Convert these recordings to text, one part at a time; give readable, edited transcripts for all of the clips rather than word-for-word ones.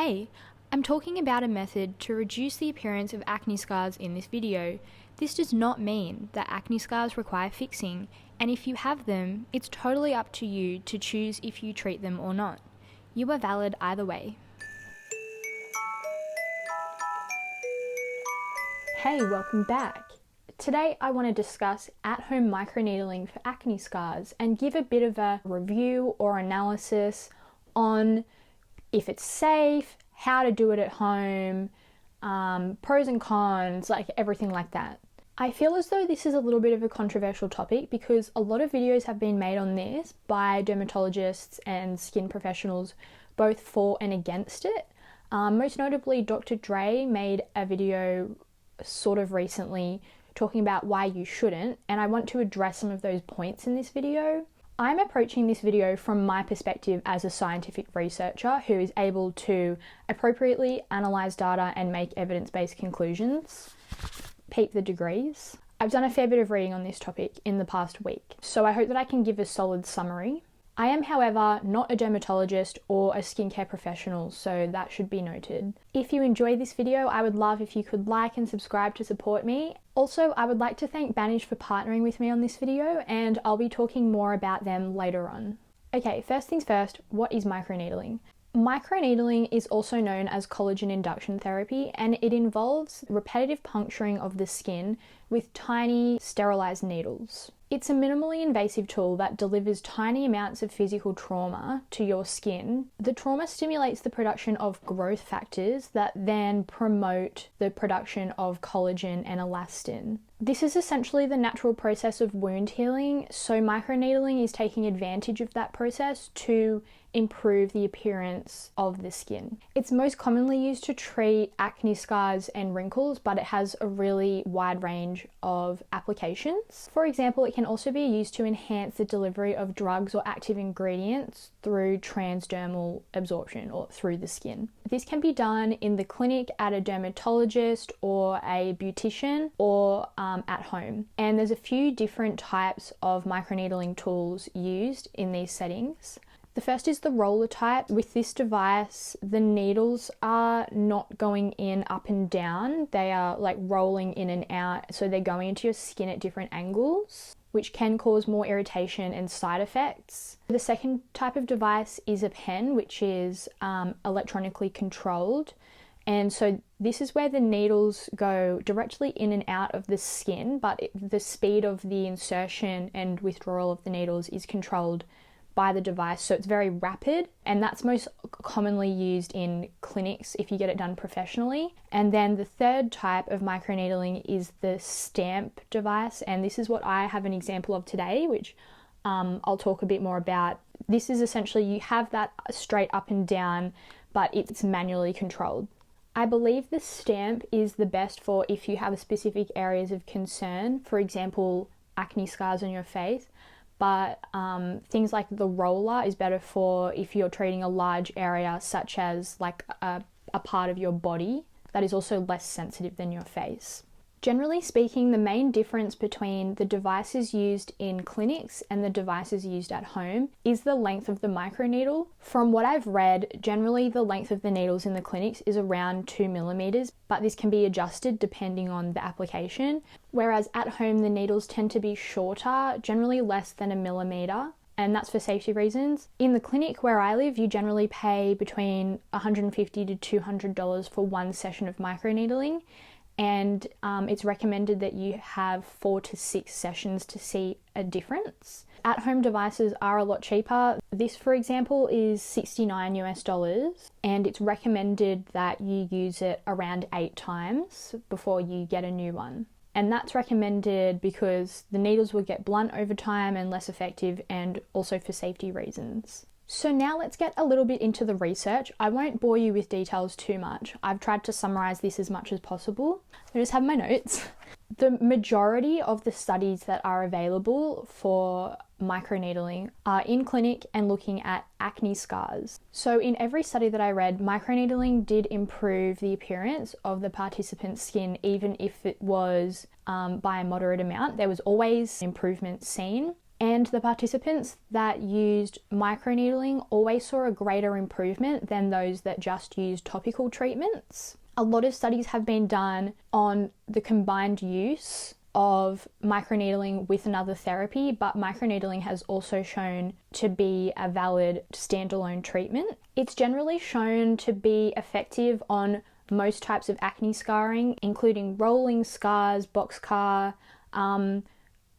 Hey, I'm talking about a method to reduce the appearance of acne scars in this video. This does not mean that acne scars require fixing, and if you have them, it's totally up to you to choose if you treat them or not. You are valid either way. Hey, welcome back. Today I want to discuss at-home microneedling for acne scars and give a bit of a review or analysis on if it's safe, how to do it at home, pros and cons, like everything like that. I feel as though this is a little bit of a controversial topic because a lot of videos have been made on this by dermatologists and skin professionals, both for and against it. Most notably, Dr. Dre made a video sort of recently talking about why you shouldn't, and I want to address some of those points in this video. I'm approaching this video from my perspective as a scientific researcher who is able to appropriately analyse data and make evidence-based conclusions. Peep the degrees. I've done a fair bit of reading on this topic in the past week, so I hope that I can give a solid summary. I am, however, not a dermatologist or a skincare professional, so that should be noted. If you enjoyed this video, I would love if you could like and subscribe to support me. Also, I would like to thank Banish for partnering with me on this video, and I'll be talking more about them later on. Okay, first things first, what is microneedling? Microneedling is also known as collagen induction therapy, and it involves repetitive puncturing of the skin with tiny sterilized needles. It's a minimally invasive tool that delivers tiny amounts of physical trauma to your skin. The trauma stimulates the production of growth factors that then promote the production of collagen and elastin. This is essentially the natural process of wound healing, so microneedling is taking advantage of that process to improve the appearance of the skin. It's most commonly used to treat acne scars and wrinkles, but it has a really wide range of applications. For example, it can also be used to enhance the delivery of drugs or active ingredients through transdermal absorption or through the skin. This can be done in the clinic at a dermatologist or a beautician or at home. And there's a few different types of microneedling tools used in these settings. The first is the roller type. With this device, the needles are not going in up and down. They are like rolling in and out, so they're going into your skin at different angles, which can cause more irritation and side effects. The second type of device is a pen, which is electronically controlled. And so this is where the needles go directly in and out of the skin, but the speed of the insertion and withdrawal of the needles is controlled by the device, so it's very rapid, and that's most commonly used in clinics if you get it done professionally. And then the third type of microneedling is the stamp device, and this is what I have an example of today, which I'll talk a bit more about. This is essentially, you have that straight up and down, but it's manually controlled. I believe the stamp is the best for if you have specific areas of concern, for example, acne scars on your face. But things like the roller is better for if you're treating a large area, such as like a part of your body that is also less sensitive than your face. Generally speaking, the main difference between the devices used in clinics and the devices used at home is the length of the microneedle. From what I've read, generally the length of the needles in the clinics is around 2 millimeters, but this can be adjusted depending on the application. Whereas at home, the needles tend to be shorter, generally less than 1 millimeter. And that's for safety reasons. In the clinic where I live, you generally pay between $150 to $200 for one session of microneedling. And it's recommended that you have 4 to 6 sessions to see a difference. At-home devices are a lot cheaper. This, for example, is $69 US, and it's recommended that you use it around 8 times before you get a new one. And that's recommended because the needles will get blunt over time and less effective, and also for safety reasons. So now let's get a little bit into the research. I won't bore you with details too much. I've tried to summarize this as much as possible. I just have my notes. The majority of the studies that are available for microneedling are in clinic and looking at acne scars. So in every study that I read, microneedling did improve the appearance of the participant's skin, even if it was by a moderate amount. There was always improvement seen. And the participants that used microneedling always saw a greater improvement than those that just used topical treatments. A lot of studies have been done on the combined use of microneedling with another therapy, but microneedling has also shown to be a valid standalone treatment. It's generally shown to be effective on most types of acne scarring, including rolling scars, box scar,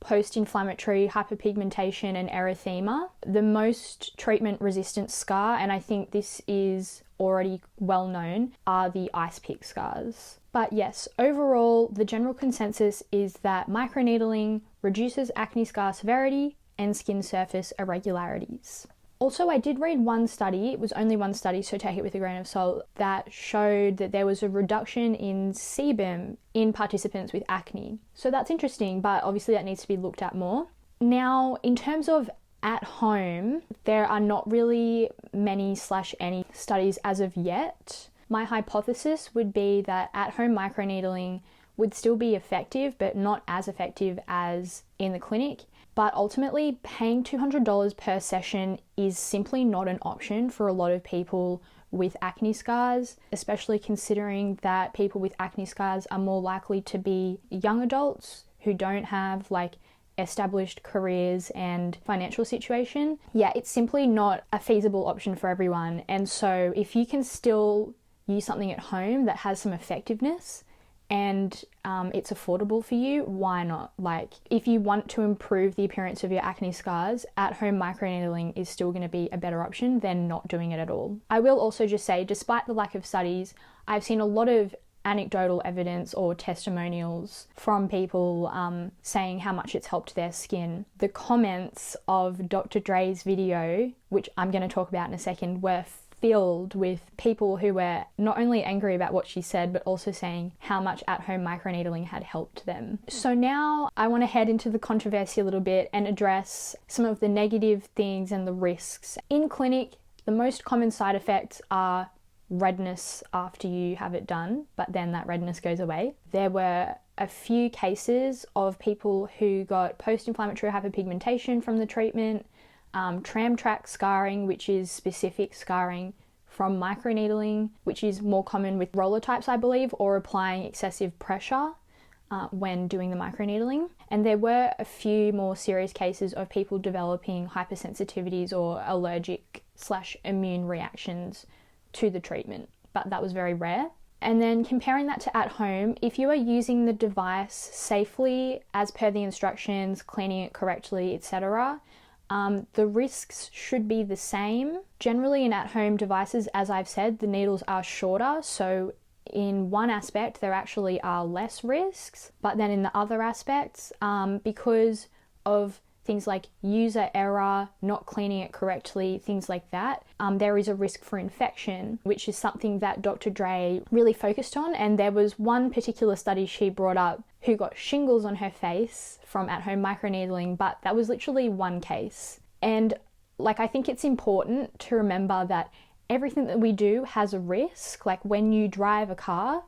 post-inflammatory hyperpigmentation and erythema. The most treatment-resistant scar, and I think this is already well known, are the ice pick scars. But yes, overall, the general consensus is that microneedling reduces acne scar severity and skin surface irregularities. Also, I did read one study, it was only one study, so take it with a grain of salt, that showed that there was a reduction in sebum in participants with acne. So that's interesting, but obviously that needs to be looked at more. Now, in terms of at home, there are not really many / any studies as of yet. My hypothesis would be that at-home microneedling would still be effective, but not as effective as in the clinic. But ultimately, paying $200 per session is simply not an option for a lot of people with acne scars, especially considering that people with acne scars are more likely to be young adults who don't have established careers and financial situation. Yeah, it's simply not a feasible option for everyone. And so if you can still use something at home that has some effectiveness and it's affordable for you, why not? If you want to improve the appearance of your acne scars, at-home microneedling is still going to be a better option than not doing it at all. I will also just say, despite the lack of studies, I've seen a lot of anecdotal evidence or testimonials from people saying how much it's helped their skin. The comments of Dr. Dre's video, which I'm going to talk about in a second, were filled with people who were not only angry about what she said, but also saying how much at-home microneedling had helped them. So now I want to head into the controversy a little bit and address some of the negative things and the risks. In clinic, the most common side effects are redness after you have it done, but then that redness goes away. There were a few cases of people who got post-inflammatory hyperpigmentation from the treatment, tram track scarring, which is specific scarring from microneedling, which is more common with roller types, I believe, or applying excessive pressure when doing the microneedling. And there were a few more serious cases of people developing hypersensitivities or allergic / immune reactions to the treatment, but that was very rare. And then comparing that to at home, if you are using the device safely as per the instructions, cleaning it correctly, etc., the risks should be the same. Generally in at-home devices, as I've said, the needles are shorter, so in one aspect there actually are less risks, but then in the other aspects, because of things like user error, not cleaning it correctly, things like that, there is a risk for infection, which is something that Dr. Dre really focused on. And there was one particular study she brought up who got shingles on her face from at-home microneedling, but that was literally one case. And I think it's important to remember that everything that we do has a risk. When you drive a car,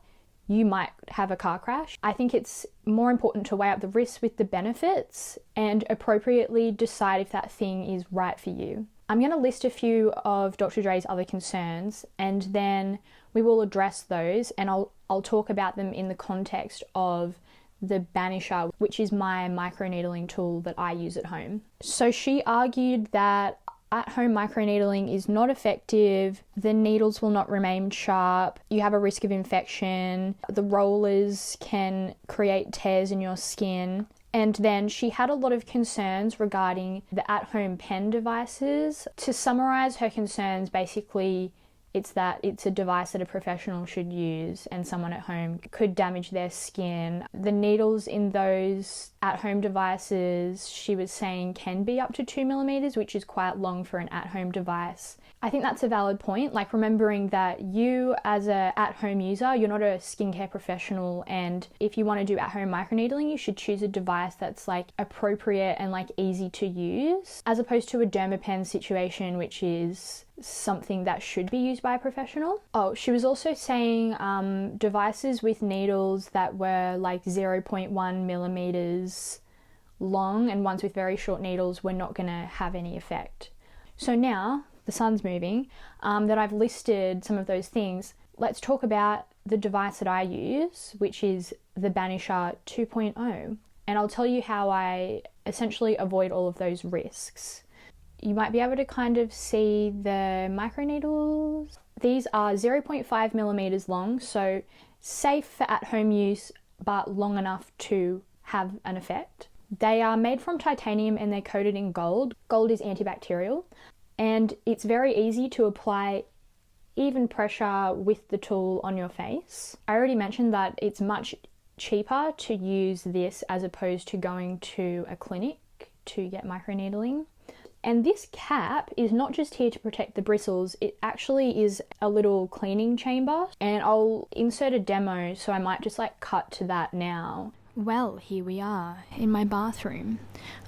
you might have a car crash. I think it's more important to weigh up the risks with the benefits and appropriately decide if that thing is right for you. I'm going to list a few of Dr. Dre's other concerns, and then we will address those, and I'll talk about them in the context of the Banisher, which is my microneedling tool that I use at home. So she argued that at-home microneedling is not effective, the needles will not remain sharp, you have a risk of infection, the rollers can create tears in your skin. And then she had a lot of concerns regarding the at-home pen devices. To summarize her concerns, basically, it's that it's a device that a professional should use and someone at home could damage their skin. The needles in those at-home devices, she was saying, can be up to 2 millimeters, which is quite long for an at-home device. I think that's a valid point, remembering that you as a at-home user, you're not a skincare professional, and if you want to do at-home microneedling, you should choose a device that's appropriate and easy to use, as opposed to a dermapen situation, which is something that should be used by a professional. Oh, she was also saying devices with needles that were 0.1 millimeters long and ones with very short needles were not going to have any effect. So now the sun's moving, that I've listed some of those things, let's talk about the device that I use, which is the Banish 2.0. And I'll tell you how I essentially avoid all of those risks. You might be able to kind of see the microneedles. These are 0.5 millimeters long, so safe for at-home use, but long enough to have an effect. They are made from titanium and they're coated in gold. Gold is antibacterial, and it's very easy to apply even pressure with the tool on your face. I already mentioned that it's much cheaper to use this as opposed to going to a clinic to get microneedling. And this cap is not just here to protect the bristles, it actually is a little cleaning chamber, and I'll insert a demo, so I might just like cut to that now. Well, here we are in my bathroom.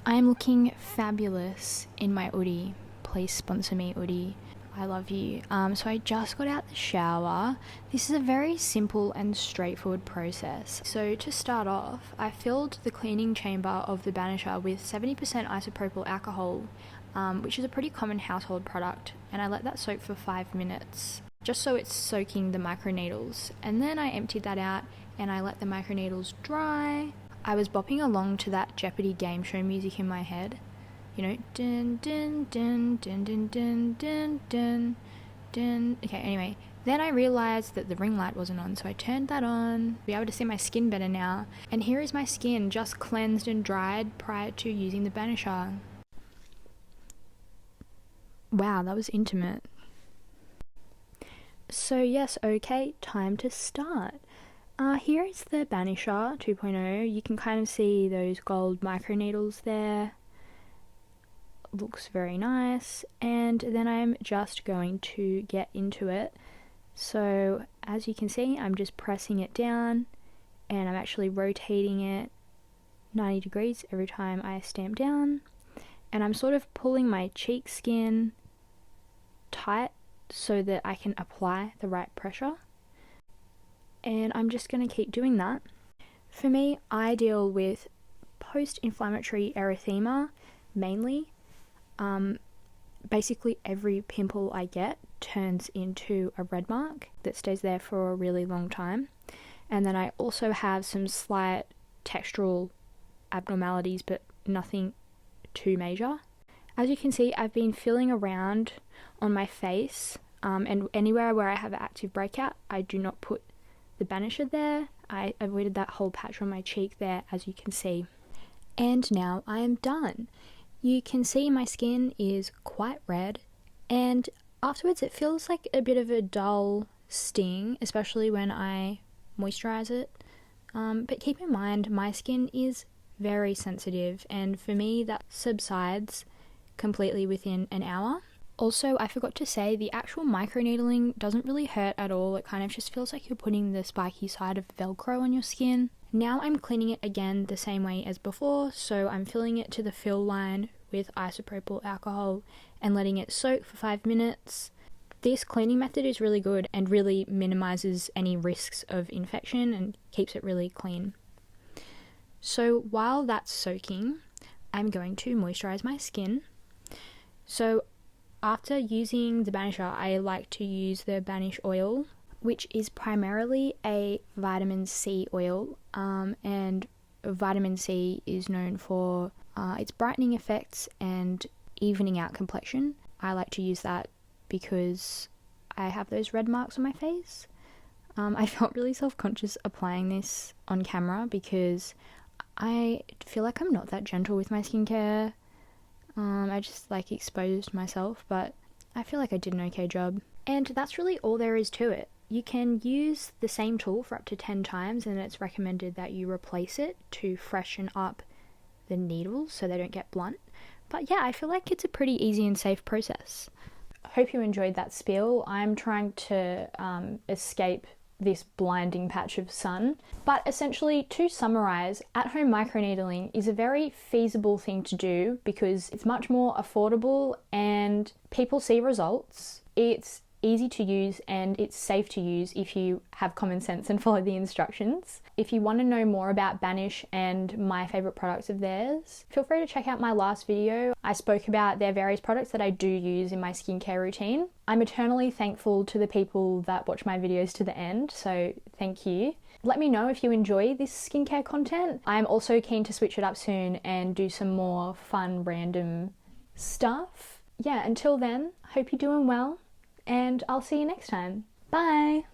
I am looking fabulous in my hoodie. Please sponsor me, hoodie. I love you. So I just got out the shower. This is a very simple and straightforward process. So to start off, I filled the cleaning chamber of the Banisher with 70% isopropyl alcohol, which is a pretty common household product, and I let that soak for 5 minutes, just so it's soaking the microneedles. And then I emptied that out and I let the microneedles dry. I was bopping along to that Jeopardy game show music in my head. You know, dun dun dun dun dun dun dun dun dun. Okay, anyway, then I realised that the ring light wasn't on, so I turned that on, be able to see my skin better now. And here is my skin, just cleansed and dried prior to using the Banisher. Wow, that was intimate. So yes, okay, time to start. Here is the Banisher 2.0. You can kind of see those gold microneedles there. Looks very nice, and then I'm just going to get into it. So as you can see, I'm just pressing it down and I'm actually rotating it 90 degrees every time I stamp down, and I'm sort of pulling my cheek skin tight so that I can apply the right pressure, and I'm just going to keep doing that. For me, I deal with post-inflammatory erythema mainly. Basically every pimple I get turns into a red mark that stays there for a really long time, and then I also have some slight textural abnormalities, but nothing too major. As you can see, I've been feeling around on my face, and anywhere where I have an active breakout, I do not put the Banisher there. I avoided that whole patch on my cheek there, as you can see. And now I am done. You can see my skin is quite red, and afterwards it feels like a bit of a dull sting, especially when I moisturize it. But keep in mind, my skin is very sensitive, and for me that subsides completely within an hour. Also, I forgot to say, the actual microneedling doesn't really hurt at all. It kind of just feels like you're putting the spiky side of Velcro on your skin. Now I'm cleaning it again the same way as before, so I'm filling it to the fill line with isopropyl alcohol and letting it soak for 5 minutes. This cleaning method is really good and really minimizes any risks of infection and keeps it really clean. So while that's soaking, I'm going to moisturize my skin. So after using the Banisher, I like to use the Banish oil, which is primarily a vitamin C oil, and vitamin C is known for its brightening effects and evening out complexion. I like to use that because I have those red marks on my face. I felt really self-conscious applying this on camera because I feel like I'm not that gentle with my skincare. I just like exposed myself, but I feel like I did an okay job. And that's really all there is to it. You can use the same tool for up to 10 times, and it's recommended that you replace it to freshen up the needles so they don't get blunt. But yeah, I feel like it's a pretty easy and safe process. I hope you enjoyed that spiel. I'm trying to escape this blinding patch of sun. But essentially, to summarize, at-home microneedling is a very feasible thing to do because it's much more affordable and people see results. It's easy to use and it's safe to use if you have common sense and follow the instructions. If you want to know more about Banish and my favourite products of theirs, feel free to check out my last video. I spoke about their various products that I do use in my skincare routine. I'm eternally thankful to the people that watch my videos to the end, so thank you. Let me know if you enjoy this skincare content. I'm also keen to switch it up soon and do some more fun, random stuff. Yeah, until then, hope you're doing well, and I'll see you next time. Bye!